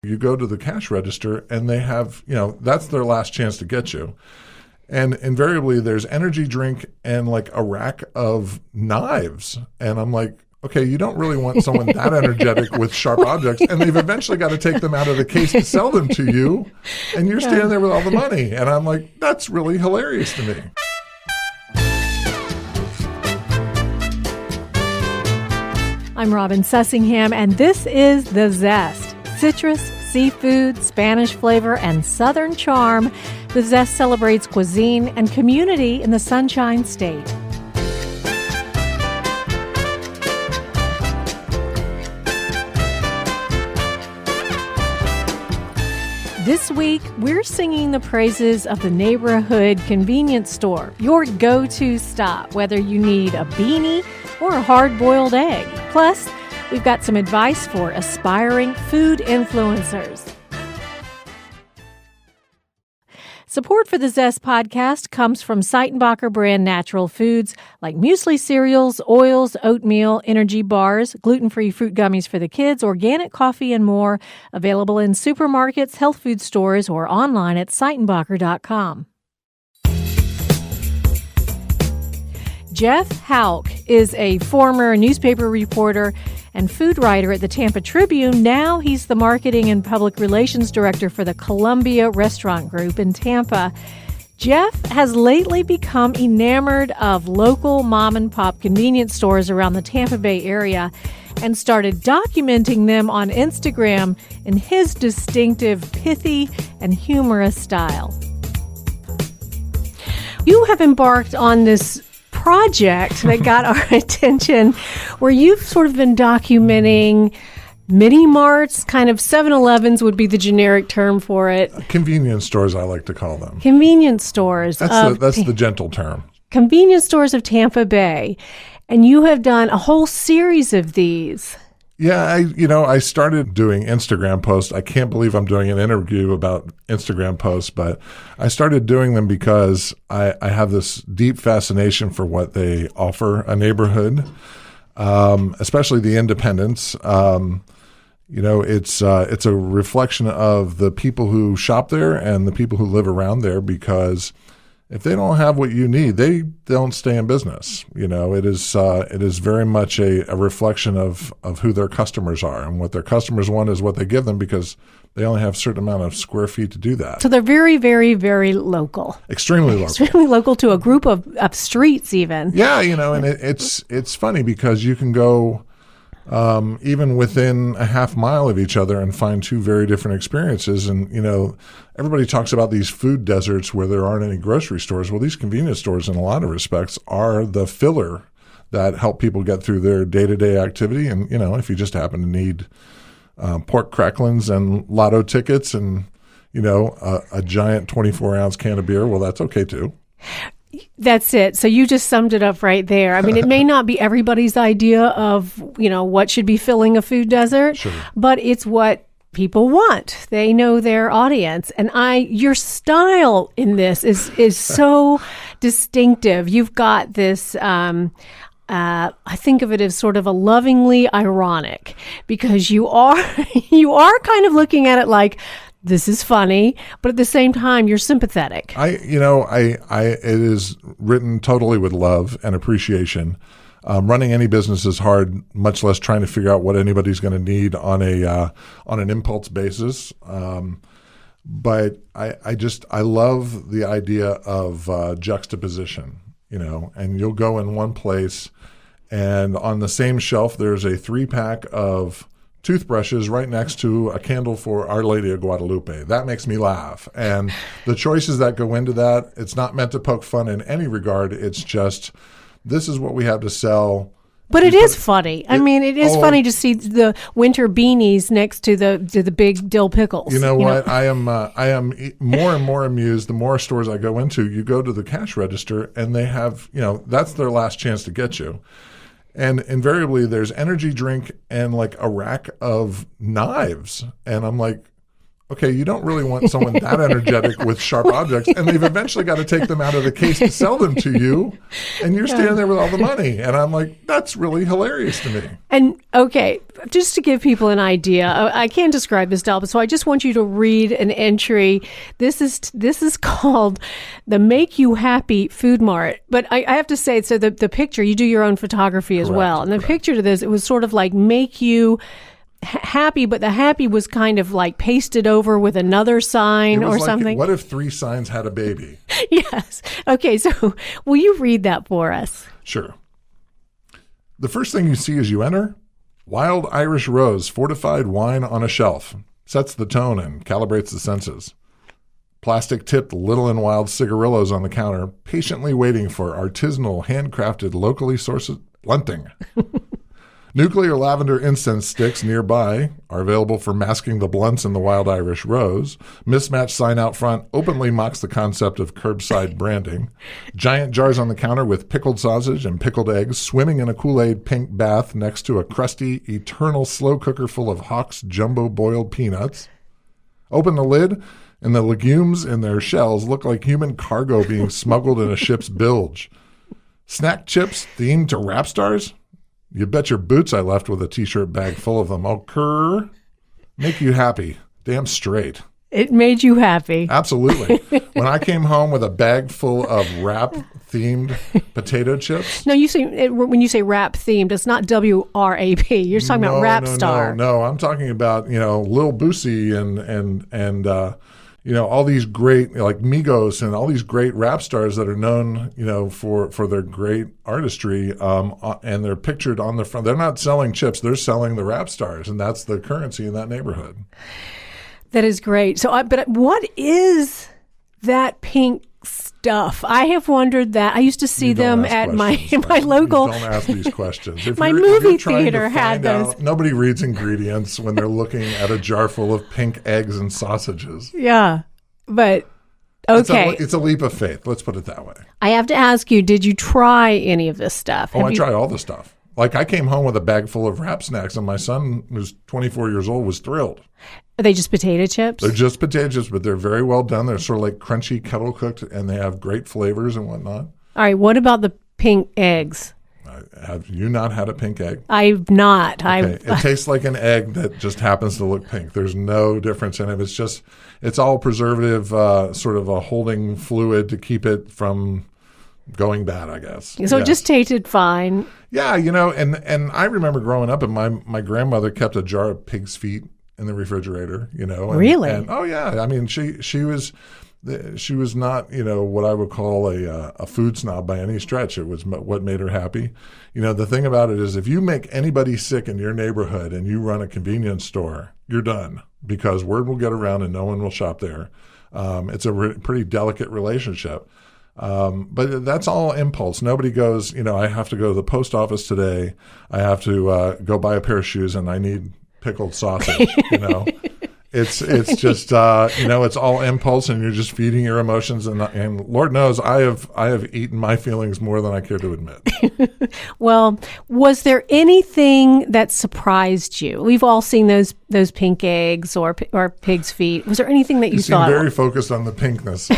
You go to the cash register and they have, that's their last chance to get you. And invariably there's energy drink and like a rack of knives. And I'm like, okay, you don't really want someone that energetic with sharp objects. And they've eventually got to take them out of the case to sell them to you. And you're standing there with all the money. And I'm like, that's really hilarious to me. I'm Robin Sussingham, and this is The Zest. Citrus, seafood, Spanish flavor, and Southern charm. The Zest celebrates cuisine and community in the Sunshine State. This week, we're singing the praises of the neighborhood convenience store, your go-to stop, whether you need a beanie or a hard-boiled egg. Plus, we've got some advice for aspiring food influencers. Support for the Zest podcast comes from Seitenbacher brand natural foods like muesli cereals, oils, oatmeal, energy bars, gluten-free fruit gummies for the kids, organic coffee, and more. Available in supermarkets, health food stores, or online at Seitenbacher.com. Jeff Houck is a former newspaper reporter and food writer at the Tampa Tribune. Now he's the marketing and public relations director for the Columbia Restaurant Group in Tampa. Jeff has lately become enamored of local mom-and-pop convenience stores around the Tampa Bay area and started documenting them on Instagram in his distinctive, pithy, and humorous style. You have embarked on this project that got our attention where you've sort of been documenting mini marts, kind of 7-Elevens would be the generic term for it. Convenience stores, I like to call them. Convenience stores. That's the gentle term. Convenience stores of Tampa Bay. And you have done a whole series of these. Yeah, I started doing Instagram posts. I can't believe I'm doing an interview about Instagram posts, but I started doing them because I have this deep fascination for what they offer a neighborhood, especially the independents. It's a reflection of the people who shop there and the people who live around there, because if they don't have what you need, they don't stay in business. It is very much a reflection of who their customers are, and what their customers want is what they give them, because they only have a certain amount of square feet to do that. So they're very, very, very local. Extremely local. Extremely local to a group of streets even. Yeah, and it's funny because you can go even within a half mile of each other and find two very different experiences. And, everybody talks about these food deserts where there aren't any grocery stores. Well, these convenience stores, in a lot of respects, are the filler that help people get through their day-to-day activity. And, if you just happen to need pork cracklings and lotto tickets and, a giant 24-ounce can of beer, well, that's okay too. That's it. So you just summed it up right there. I mean, it may not be everybody's idea of, what should be filling a food desert, sure, but it's what people want. They know their audience. And your style in this is so distinctive. You've got this, I think of it as sort of a lovingly ironic, because you are kind of looking at it like, this is funny, but at the same time, you're sympathetic. It is written totally with love and appreciation. Running any business is hard, much less trying to figure out what anybody's going to need on an impulse basis. But I love the idea of juxtaposition, and you'll go in one place, and on the same shelf, there's a 3-pack of toothbrushes right next to a candle for Our Lady of Guadalupe. That makes me laugh. And the choices that go into that, it's not meant to poke fun in any regard. It's just, this is what we have to sell. But it is funny. It is funny to see the winter beanies next to the big dill pickles. You know what? I am more and more amused the more stores I go into. You go to the cash register and they have, that's their last chance to get you. And invariably, there's energy drink and like a rack of knives. And I'm like, Okay, you don't really want someone that energetic with sharp objects, and they've eventually got to take them out of the case to sell them to you, and you're standing there with all the money. And I'm like, that's really hilarious to me. And okay, just to give people an idea, I can't describe this, Del, but so I just want you to read an entry. This is called the Make You Happy Food Mart. But I have to say, so the picture, you do your own photography as well. And the picture to this, it was sort of like make you happy, but the happy was kind of like pasted over with another sign or something. What if 3 signs had a baby? Yes. Okay, so will you read that for us? Sure. The first thing you see as you enter, wild Irish rose fortified wine on a shelf. Sets the tone and calibrates the senses. Plastic-tipped Little and Wild cigarillos on the counter, patiently waiting for artisanal, handcrafted, locally sourced lunting. Nuclear lavender incense sticks nearby are available for masking the blunts in the wild Irish rose. Mismatched sign out front openly mocks the concept of curbside branding. Giant jars on the counter with pickled sausage and pickled eggs swimming in a Kool-Aid pink bath next to a crusty, eternal slow cooker full of Hawk's jumbo boiled peanuts. Open the lid, and the legumes in their shells look like human cargo being smuggled in a ship's bilge. Snack chips themed to rap stars? You bet your boots I left with a T-shirt bag full of them. Oh, Kerr, make you happy. Damn straight. It made you happy. Absolutely. When I came home with a bag full of rap-themed potato chips. No, when you say rap-themed, it's not W-R-A-P. You're talking about rap star. No, I'm talking about, Lil Boosie and all these great, like Migos and all these great rap stars that are known, for their great artistry, and they're pictured on the front. They're not selling chips; they're selling the rap stars, and that's the currency in that neighborhood. That is great. So, but what is that pink stuff? I have wondered that. I used to see them at my local. Don't ask these questions. My movie theater had those. Nobody reads ingredients when they're looking at a jar full of pink eggs and sausages. Yeah, but okay. It's a leap of faith. Let's put it that way. I have to ask you, did you try any of this stuff? I tried all the stuff. Like I came home with a bag full of rap snacks, and my son, who's 24 years old, was thrilled. Are they just potato chips? They're just potato chips, but they're very well done. They're sort of like crunchy, kettle cooked, and they have great flavors and whatnot. All right. What about the pink eggs? Have you not had a pink egg? I've not. Okay. It tastes like an egg that just happens to look pink. There's no difference in it. It's all preservative, sort of a holding fluid to keep it from going bad, I guess. So It just tasted fine. Yeah, and I remember growing up, and my grandmother kept a jar of pig's feet in the refrigerator, Really? And, oh yeah, I mean she was not what I would call a food snob by any stretch. It was what made her happy. The thing about it is if you make anybody sick in your neighborhood and you run a convenience store, you're done because word will get around and no one will shop there. It's a pretty delicate relationship. But that's all impulse. Nobody goes, I have to go to the post office today. I have to go buy a pair of shoes and I need pickled sausage, It's just, it's all impulse and you're just feeding your emotions. And Lord knows I have eaten my feelings more than I care to admit. Well, was there anything that surprised you? We've all seen those pink eggs or pig's feet. Was there anything that you thought? You seem very focused on the pinkness.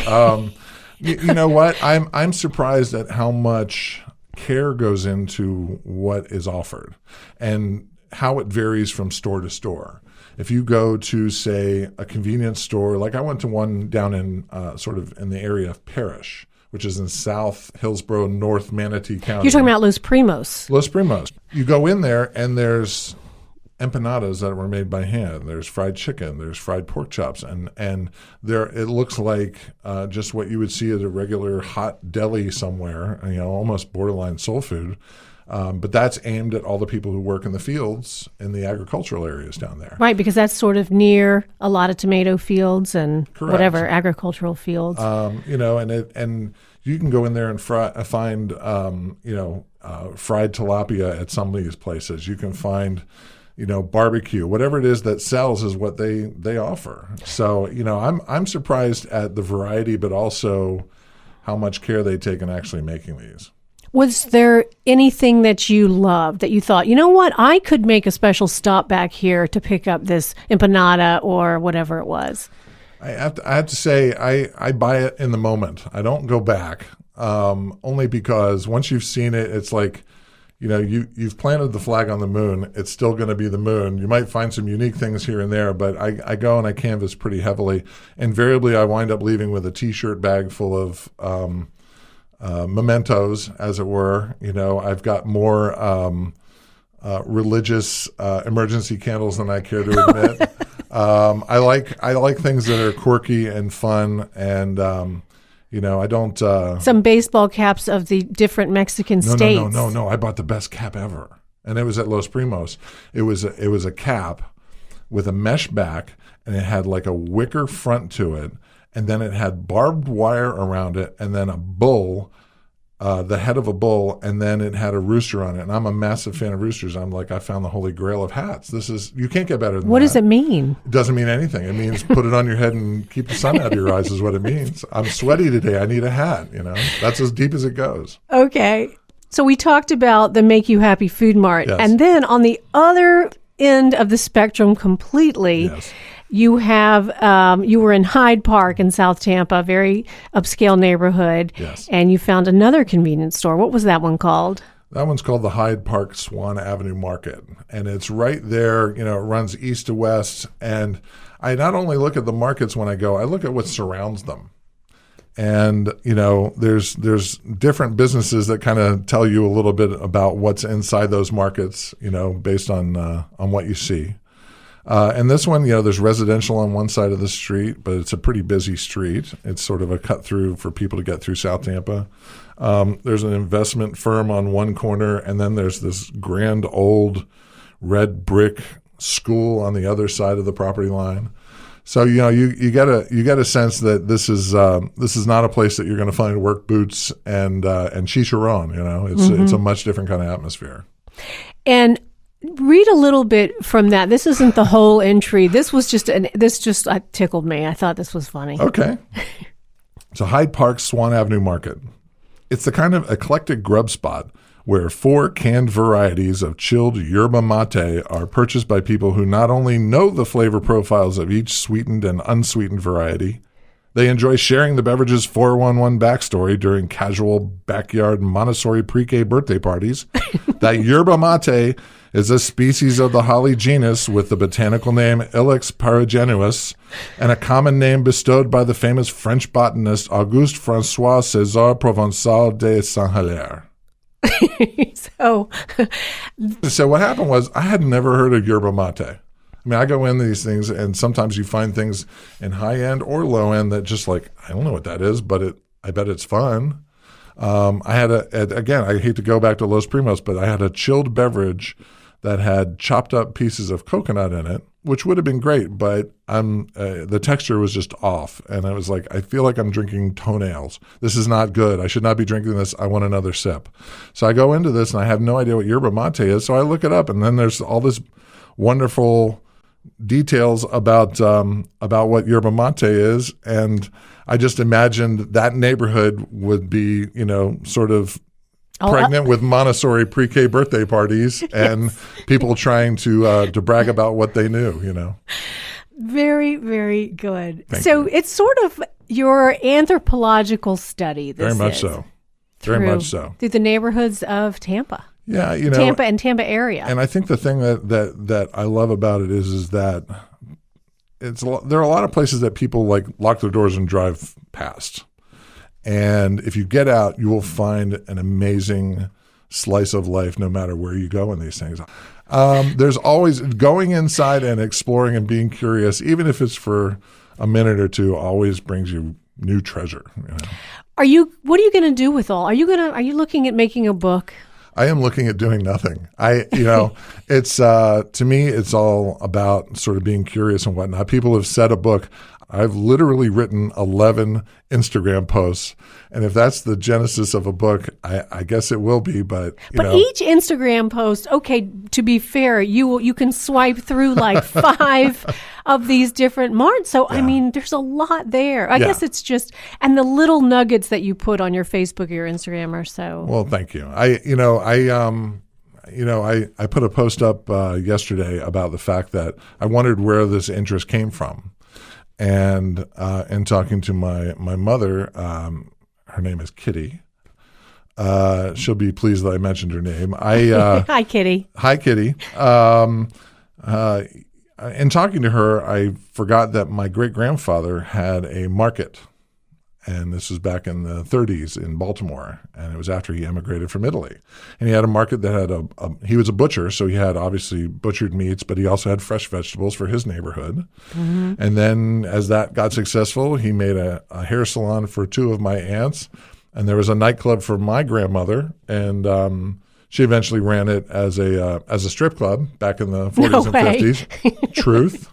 You know what? I'm surprised at how much care goes into what is offered and how it varies from store to store. If you go to, say, a convenience store, like I went to one down in sort of in the area of Parrish, which is in South Hillsborough, North Manatee County. You're talking about Los Primos. Los Primos. You go in there and there's empanadas that were made by hand. There's fried chicken. There's fried pork chops, and there it looks like just what you would see at a regular hot deli somewhere. Almost borderline soul food. But that's aimed at all the people who work in the fields in the agricultural areas down there. Right, because that's sort of near a lot of tomato fields and Correct. Whatever agricultural fields. And you can go in there and find fried tilapia at some of these places. You can find barbecue, whatever it is that sells is what they offer. So, I'm surprised at the variety, but also how much care they take in actually making these. Was there anything that you loved that you thought, you know what, I could make a special stop back here to pick up this empanada or whatever it was? I have to say, I buy it in the moment. I don't go back, only because once you've seen it, it's like, you've planted the flag on the moon. It's still going to be the moon. You might find some unique things here and there, but I go and I canvas pretty heavily. Invariably, I wind up leaving with a T-shirt bag full of mementos, as it were. I've got more religious emergency candles than I care to admit. I like things that are quirky and fun, and I don't. Some baseball caps of the different Mexican states. No. I bought the best cap ever, and it was at Los Primos. It was a cap with a mesh back, and it had like a wicker front to it, and then it had barbed wire around it, and then a bull. The head of a bull, and then it had a rooster on it. And I'm a massive fan of roosters. I'm like, I found the holy grail of hats. You can't get better than that. What does it mean? It doesn't mean anything. It means put it on your head and keep the sun out of your eyes is what it means. I'm sweaty today. I need a hat, That's as deep as it goes. Okay. So we talked about the Make You Happy Food Mart. Yes. And then on the other end of the spectrum completely, yes. You were in Hyde Park in South Tampa, very upscale neighborhood. Yes. And you found another convenience store. What was that one called? That one's called the Hyde Park Swan Avenue Market. And it's right there, it runs east to west. And I not only look at the markets when I go, I look at what surrounds them. And, there's different businesses that kind of tell you a little bit about what's inside those markets, based on what you see. And this one, there's residential on one side of the street, but it's a pretty busy street. It's sort of a cut through for people to get through South Tampa. There's an investment firm on one corner, and then there's this grand old red brick school on the other side of the property line. So you get a sense that this is not a place that you're going to find work boots and chicharron. It's a much different kind of atmosphere. And read a little bit from that. This isn't the whole entry. This just tickled me. I thought this was funny. Okay. So Hyde Park Swan Avenue Market. It's the kind of eclectic grub spot where 4 canned varieties of chilled yerba mate are purchased by people who not only know the flavor profiles of each sweetened and unsweetened variety, they enjoy sharing the beverage's 411 backstory during casual backyard Montessori pre-K birthday parties. That yerba mate is a species of the holly genus with the botanical name Ilex paragenuus and a common name bestowed by the famous French botanist Auguste François César Provençal de Saint-Hilaire. So what happened was I had never heard of yerba mate. I mean, I go in these things, and sometimes you find things in high end or low end that just like, I don't know what that is, but I bet it's fun. I had again, I hate to go back to Los Primos, but I had a chilled beverage that had chopped up pieces of coconut in it, which would have been great, but the texture was just off. And I was like, I feel like I'm drinking toenails. This is not good. I should not be drinking this. I want another sip. So I go into this and I have no idea what yerba mate is. So I look it up, and then there's all this wonderful details about what yerba mate is. And I just imagined that neighborhood would be, sort of pregnant with Montessori pre-K birthday parties and people trying to brag about what they knew, Very, very good. Thank you. It's sort of your anthropological study. Very much so. Very much so. Through the neighborhoods of Tampa. Yeah, Tampa and Tampa area. And I think the thing that I love about it is that there are a lot of places that people like lock their doors and drive past. And if you get out, you will find an amazing slice of life no matter where you go in these things. There's always going inside and exploring and being curious, even if it's for a minute or two, always brings you new treasure. What are you going to do with all? Are you looking at making a book? I am looking at doing nothing. It's to me, it's all about sort of being curious and whatnot. People have said a book. I've literally written 11 Instagram posts. And if that's the genesis of a book, I guess it will be. But each Instagram post, okay, to be fair, you can swipe through like 5 of these different marts. So, I mean, there's a lot there. I guess it's just, and the little nuggets that you put on your Facebook or your Instagram are so. Well, thank you. I put a post up yesterday about the fact that I wondered where this interest came from. And in talking to my mother, her name is Kitty. She'll be pleased that I mentioned her name. Hi, Kitty. Hi, Kitty. In talking to her, I forgot that my great-grandfather had a market. And this was back in the 30s in Baltimore. And it was after he emigrated from Italy. And he had a market that had he was a butcher, so he had obviously butchered meats, but he also had fresh vegetables for his neighborhood. Mm-hmm. And then as that got successful, he made a hair salon for two of my aunts. And there was a nightclub for my grandmother. And she eventually ran it as a strip club back in the 40s and 50s. Truth.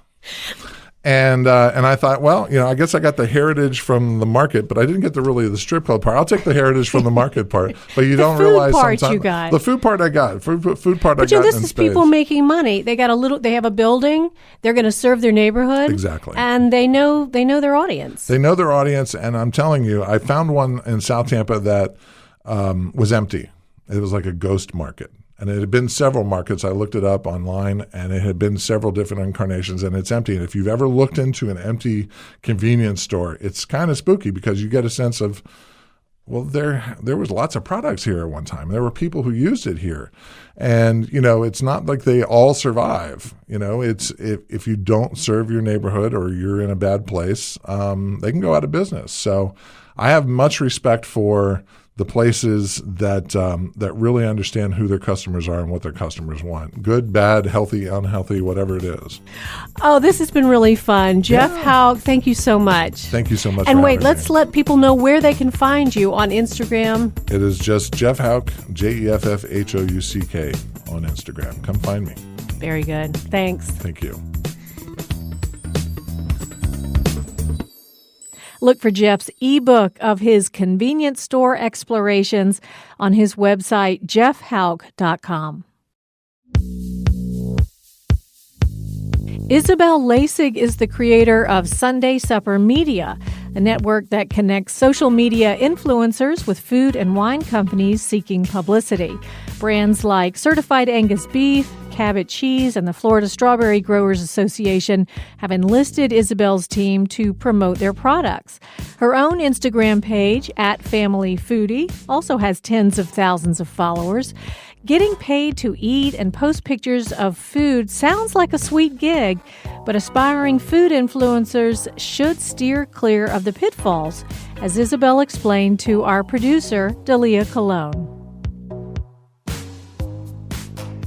And I thought, well, I guess I got the heritage from the market, but I didn't get the strip club part. I'll take the heritage from the market part, but you don't realize sometimes you got. The food part I got. Food part but I got. This is people making money. They got they have a building. They're going to serve their neighborhood. Exactly. And they know their audience. They know their audience, and I'm telling you, I found one in South Tampa that was empty. It was like a ghost market. And it had been several markets. I looked it up online, and it had been several different incarnations, and it's empty. And if you've ever looked into an empty convenience store, it's kind of spooky because you get a sense of, well, there was lots of products here at one time. There were people who used it here. And, it's not like they all survive. It's if you don't serve your neighborhood or you're in a bad place, they can go out of business. So I have much respect for the places that really understand who their customers are and what their customers want. Good, bad, healthy, unhealthy, whatever it is. Oh, this has been really fun. Jeff Houck, thank you so much. Thank you so much. And wait, let's let people know where they can find you on Instagram. It is just Jeff Houck, JEFFHOUCK on Instagram. Come find me. Very good. Thanks. Thank you. Look for Jeff's ebook of his convenience store explorations on his website, jeffhouck.com. Isabel Laessig is the creator of Sunday Supper Media, a network that connects social media influencers with food and wine companies seeking publicity. Brands like Certified Angus Beef, Cabot Cheese, and the Florida Strawberry Growers Association have enlisted Isabel's team to promote their products. Her own Instagram page, @FamilyFoodie, also has tens of thousands of followers. Getting paid to eat and post pictures of food sounds like a sweet gig, but aspiring food influencers should steer clear of the pitfalls, as Isabel explained to our producer, Dalia Colón.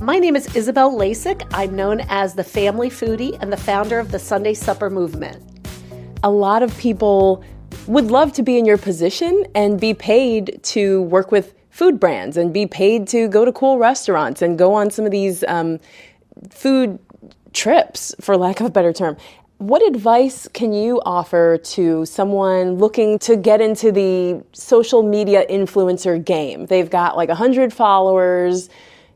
My name is Isabel Laessig. I'm known as the Family Foodie and the founder of the Sunday Supper movement. A lot of people would love to be in your position and be paid to work with food brands and be paid to go to cool restaurants and go on some of these food trips, for lack of a better term. What advice can you offer to someone looking to get into the social media influencer game? They've got like 100 followers.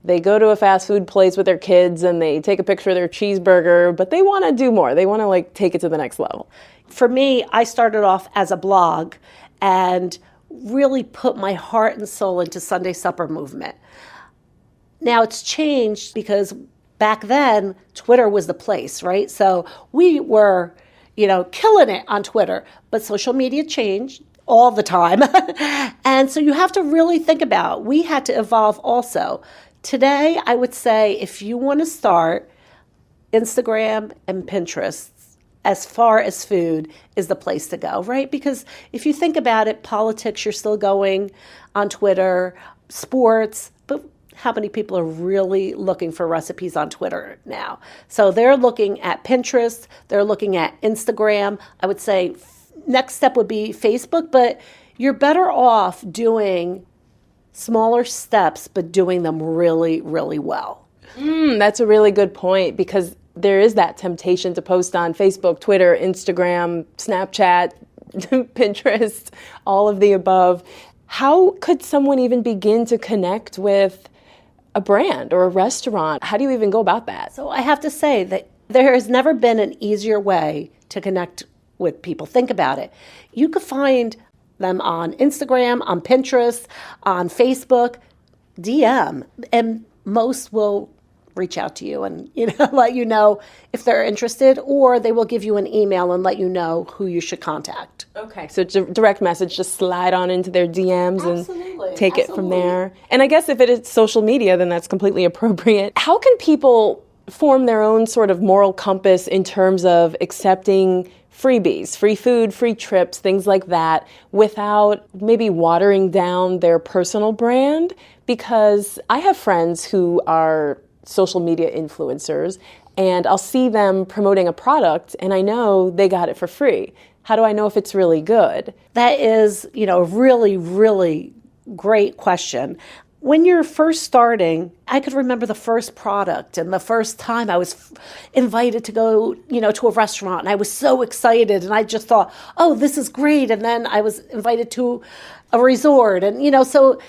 They go to a fast food place with their kids and they take a picture of their cheeseburger, but they want to do more. They want to take it to the next level. For me, I started off as a blog and really put my heart and soul into Sunday Supper movement. Now it's changed because back then Twitter was the place, right? So we were, killing it on Twitter, but social media changed all the time. And so you have to really think about, we had to evolve also. Today, I would say if you want to start, Instagram and Pinterest, as far as food, is the place to go, right? Because if you think about it, politics, you're still going on Twitter, sports, but how many people are really looking for recipes on Twitter now? So they're looking at Pinterest, they're looking at Instagram. I would say next step would be Facebook, but you're better off doing smaller steps, but doing them really, really well. That's a really good point, because there is that temptation to post on Facebook, Twitter, Instagram, Snapchat, Pinterest, all of the above. How could someone even begin to connect with a brand or a restaurant? How do you even go about that? So I have to say that There has never been an easier way to connect with people. Think about it. You could find them on Instagram, on Pinterest, on Facebook, DM, and most will reach out to you and let you know if they're interested, or they will give you an email and let you know who you should contact. Okay, so direct message, just slide on into their DMs and take it from there. And I guess if it is social media, then that's completely appropriate. How can people form their own sort of moral compass in terms of accepting freebies, free food, free trips, things like that, without maybe watering down their personal brand? Because I have friends who are social media influencers, and I'll see them promoting a product, and I know they got it for free. How do I know if it's really good? That is, a really, really great question. When you're first starting, I could remember the first product and the first time I was invited to go, to a restaurant, and I was so excited, and I just thought, oh, this is great. And then I was invited to a resort, and, so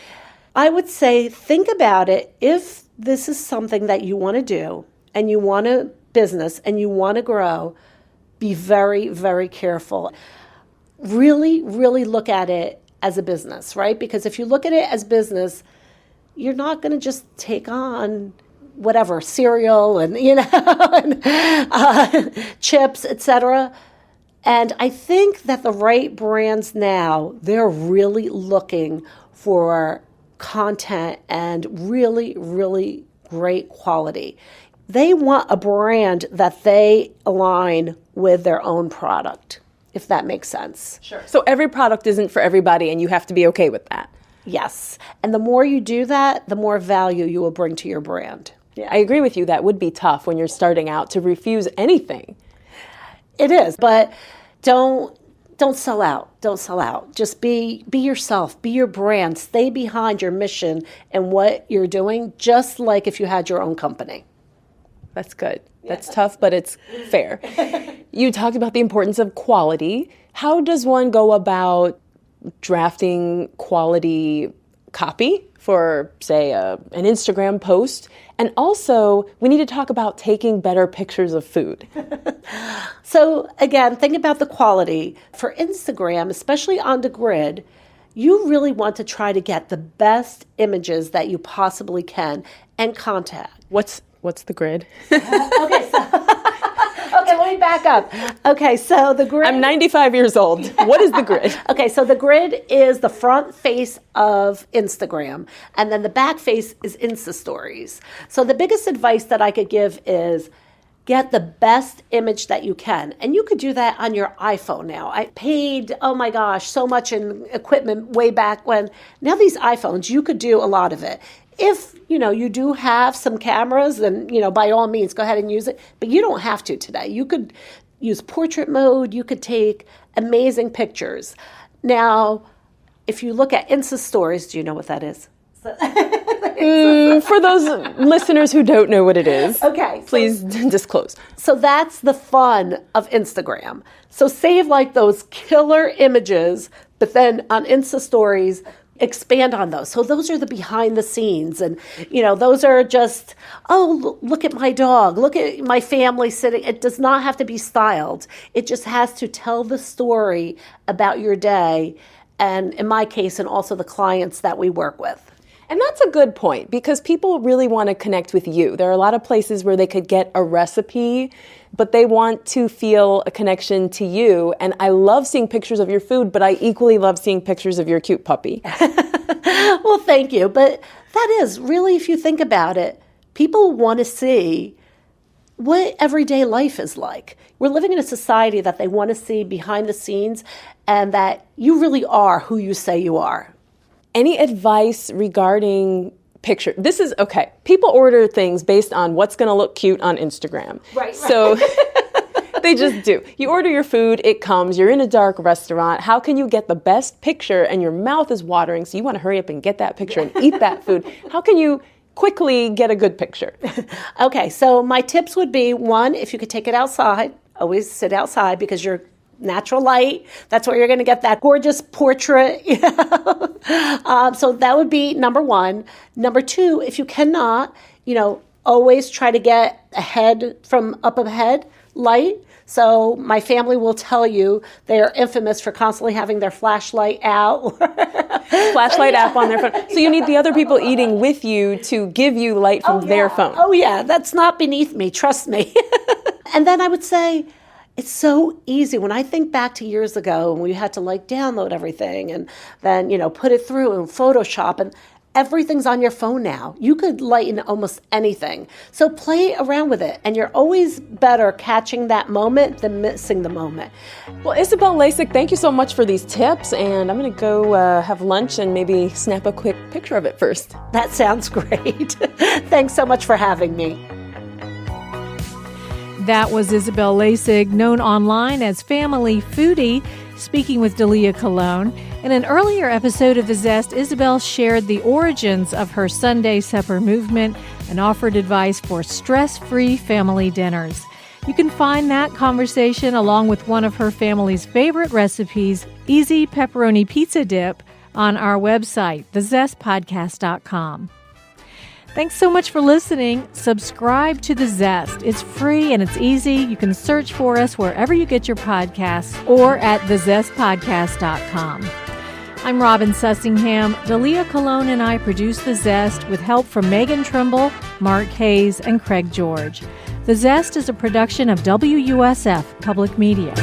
I would say, think about it. If this is something that you want to do and you want a business and you want to grow, be very, very careful. Really, really look at it as a business, right? Because if you look at it as business, you're not going to just take on whatever, cereal and, chips, etc. And I think that the right brands now, they're really looking for content and really, really great quality. They want a brand that they align with their own product, if that makes sense. Sure. So every product isn't for everybody, and you have to be okay with that. Yes. And the more you do that, the more value you will bring to your brand. Yeah. I agree with you. That would be tough when you're starting out to refuse anything. It is, but don't sell out. Don't sell out. Just be yourself. Be your brand. Stay behind your mission and what you're doing, just like if you had your own company. That's good. That's tough, but it's fair. You talked about the importance of quality. How does one go about drafting quality copy for, say, an Instagram post? And also, we need to talk about taking better pictures of food. So again, think about the quality. For Instagram, especially on the grid, you really want to try to get the best images that you possibly can and content. What's the grid? Okay, let me back up. Okay, so the grid... I'm 95 years old. What is the grid? Okay, so the grid is the front face of Instagram, and then the back face is Insta Stories. So the biggest advice that I could give is get the best image that you can. And you could do that on your iPhone now. I paid, oh my gosh, so much in equipment way back when. Now these iPhones, you could do a lot of it. If, you do have some cameras, then, by all means, go ahead and use it. But you don't have to today. You could use portrait mode. You could take amazing pictures. Now, if you look at Insta Stories, do you know what that is? For those listeners who don't know what it is, okay, please disclose. So that's the fun of Instagram. So save like those killer images, but then on Insta Stories, expand on those. So those are the behind the scenes. And, those are just, oh, look at my dog. Look at my family sitting. It does not have to be styled. It just has to tell the story about your day. And in my case, and also the clients that we work with. And that's a good point, because people really want to connect with you. There are a lot of places where they could get a recipe, but they want to feel a connection to you. And I love seeing pictures of your food, but I equally love seeing pictures of your cute puppy. Well, thank you. But that is really, if you think about it, people want to see what everyday life is like. We're living in a society that they want to see behind the scenes, and that you really are who you say you are. Any advice regarding picture? This is, okay, people order things based on what's going to look cute on Instagram. Right. So they just do. You order your food, it comes, you're in a dark restaurant. How can you get the best picture, and your mouth is watering, so you want to hurry up and get that picture and eat that food? How can you quickly get a good picture? Okay, so my tips would be, one, if you could take it outside, always sit outside, because you're natural light, that's where you're going to get that gorgeous portrait. So that would be number one. Number two, if you cannot, always try to get ahead from up ahead light. So my family will tell you they are infamous for constantly having their flashlight out. Flashlight app on their phone. So you need the other people eating with you to give you light from their phone. Oh, yeah. That's not beneath me. Trust me. And then I would say, it's so easy. When I think back to years ago when we had to download everything and then, put it through in Photoshop, and everything's on your phone now. You could lighten almost anything. So play around with it. And you're always better catching that moment than missing the moment. Well, Isabel Laessig, thank you so much for these tips. And I'm going to go have lunch and maybe snap a quick picture of it first. That sounds great. Thanks so much for having me. That was Isabel Laessig, known online as Family Foodie, speaking with Dalia Colón. In an earlier episode of The Zest, Isabel shared the origins of her Sunday supper movement and offered advice for stress-free family dinners. You can find that conversation along with one of her family's favorite recipes, easy pepperoni pizza dip, on our website, thezestpodcast.com. Thanks so much for listening. Subscribe to The Zest. It's free and it's easy. You can search for us wherever you get your podcasts or at thezestpodcast.com. I'm Robin Sussingham. Dalia Colón and I produce The Zest with help from Megan Trimble, Mark Hayes, and Craig George. The Zest is a production of WUSF Public Media.